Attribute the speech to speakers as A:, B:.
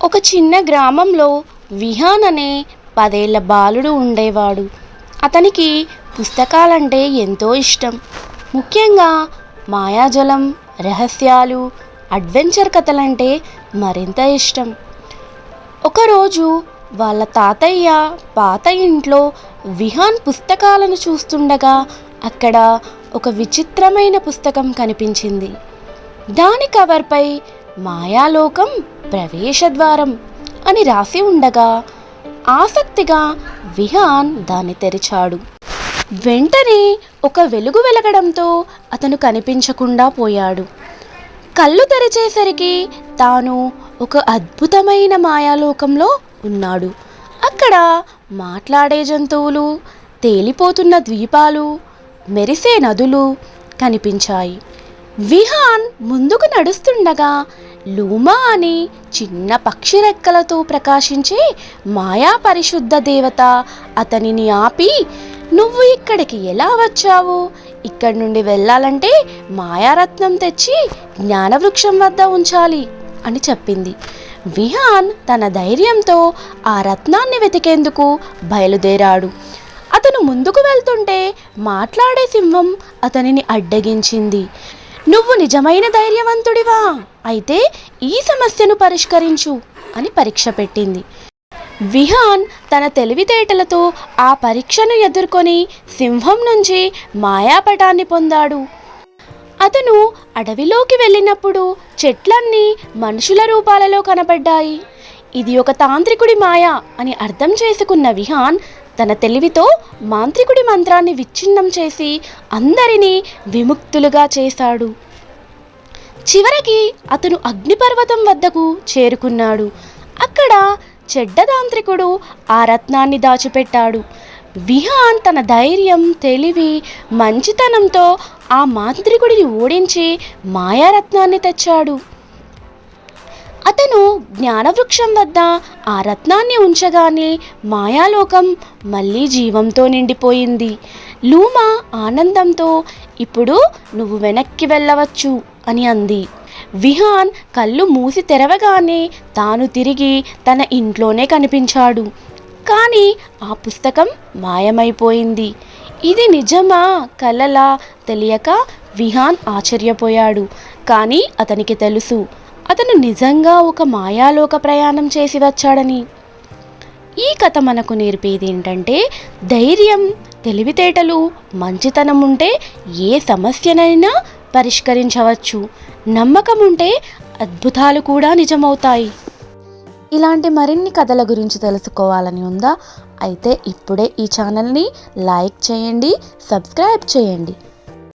A: ఒక చిన్న గ్రామంలో విహాన్ అనే 10 ఏళ్ల బాలుడు ఉండేవాడు. అతనికి పుస్తకాలంటే ఎంతో ఇష్టం. ముఖ్యంగా మాయాజలం, రహస్యాలు, అడ్వెంచర్ కథలంటే మరింత ఇష్టం. ఒకరోజు వాళ్ళ తాతయ్య పాత ఇంట్లో విహాన్ పుస్తకాలను చూస్తుండగా అక్కడ ఒక విచిత్రమైన పుస్తకం కనిపించింది. దాని కవర్పై మాయాలోకం ప్రవేశద్వారం అని రాసి ఉండగా ఆసక్తిగా విహాన్ దాన్ని తెరిచాడు. వెంటనే ఒక వెలుగు వెలగడంతో అతను కనిపించకుండా పోయాడు. కళ్ళు తెరిచేసరికి తాను ఒక అద్భుతమైన మాయాలోకంలో ఉన్నాడు. అక్కడ మాట్లాడే జంతువులు, తేలిపోతున్న ద్వీపాలు, మెరిసే నదులు కనిపించాయి. విహాన్ ముందుకు నడుస్తుండగా లూమా అని చిన్న పక్షి రెక్కలతో ప్రకాశించే మాయా పరిశుద్ధ దేవత అతనిని ఆపి, "నువ్వు ఇక్కడికి ఎలా వచ్చావు? ఇక్కడి నుండి వెళ్ళాలంటే మాయారత్నం తెచ్చి జ్ఞానవృక్షం వద్ద ఉంచాలి" అని చెప్పింది. విహాన్ తన ధైర్యంతో ఆ రత్నాన్ని వెతికేందుకు బయలుదేరాడు. అతను ముందుకు వెళ్తుంటే మాట్లాడే సింహం అతనిని అడ్డగించింది. "నువ్వు నిజమైన ధైర్యవంతుడివా? అయితే ఈ సమస్యను పరిష్కరించు" అని పరీక్ష పెట్టింది. విహాన్ తన తెలివితేటలతో ఆ పరీక్షను ఎదుర్కొని సింహం నుంచి మాయాపటాన్ని పొందాడు. అతను అడవిలోకి వెళ్ళినప్పుడు చెట్లన్నీ మనుషుల రూపాలలో కనపడ్డాయి. ఇది ఒక తాంత్రికుడి మాయ అని అర్థం చేసుకున్న విహాన్ తన తెలివితో మాంత్రికుడి మంత్రాన్ని విచ్ఛిన్నం చేసి అందరినీ విముక్తులుగా చేశాడు. చివరికి అతను అగ్నిపర్వతం వద్దకు చేరుకున్నాడు. అక్కడ చెడ్డ తాంత్రికుడు ఆ రత్నాన్ని దాచిపెట్టాడు. విహాన్ తన ధైర్యం, తెలివి, మంచితనంతో ఆ మాంత్రికుడిని ఓడించి మాయారత్నాన్ని తెచ్చాడు. అతను జ్ఞానవృక్షం వద్ద ఆ రత్నాన్ని ఉంచగానే మాయాలోకం మళ్ళీ జీవంతో నిండిపోయింది. లూమా ఆనందంతో, "ఇప్పుడు నువ్వు వెనక్కి వెళ్ళవచ్చు" అని అంది. విహాన్ కళ్ళు మూసి తెరవగానే తాను తిరిగి తన ఇంట్లోనే కనిపించాడు. కానీ ఆ పుస్తకం మాయమైపోయింది. ఇది నిజమా, కలలా తెలియక విహాన్ ఆశ్చర్యపోయాడు. కానీ అతనికి తెలుసు, అతను నిజంగా ఒక మాయాలోక ప్రయాణం చేసి వచ్చాడని. ఈ కథ మనకు నేర్పేది ఏంటంటే, ధైర్యం, తెలివితేటలు, మంచితనం ఉంటే ఏ సమస్యనైనా పరిష్కరించవచ్చు. నమ్మకం ఉంటే అద్భుతాలు కూడా నిజమవుతాయి. ఇలాంటి మరిన్ని కథల గురించి తెలుసుకోవాలని ఉందా? అయితే ఇప్పుడే ఈ ఛానల్ని లైక్ చేయండి, సబ్స్క్రైబ్ చేయండి.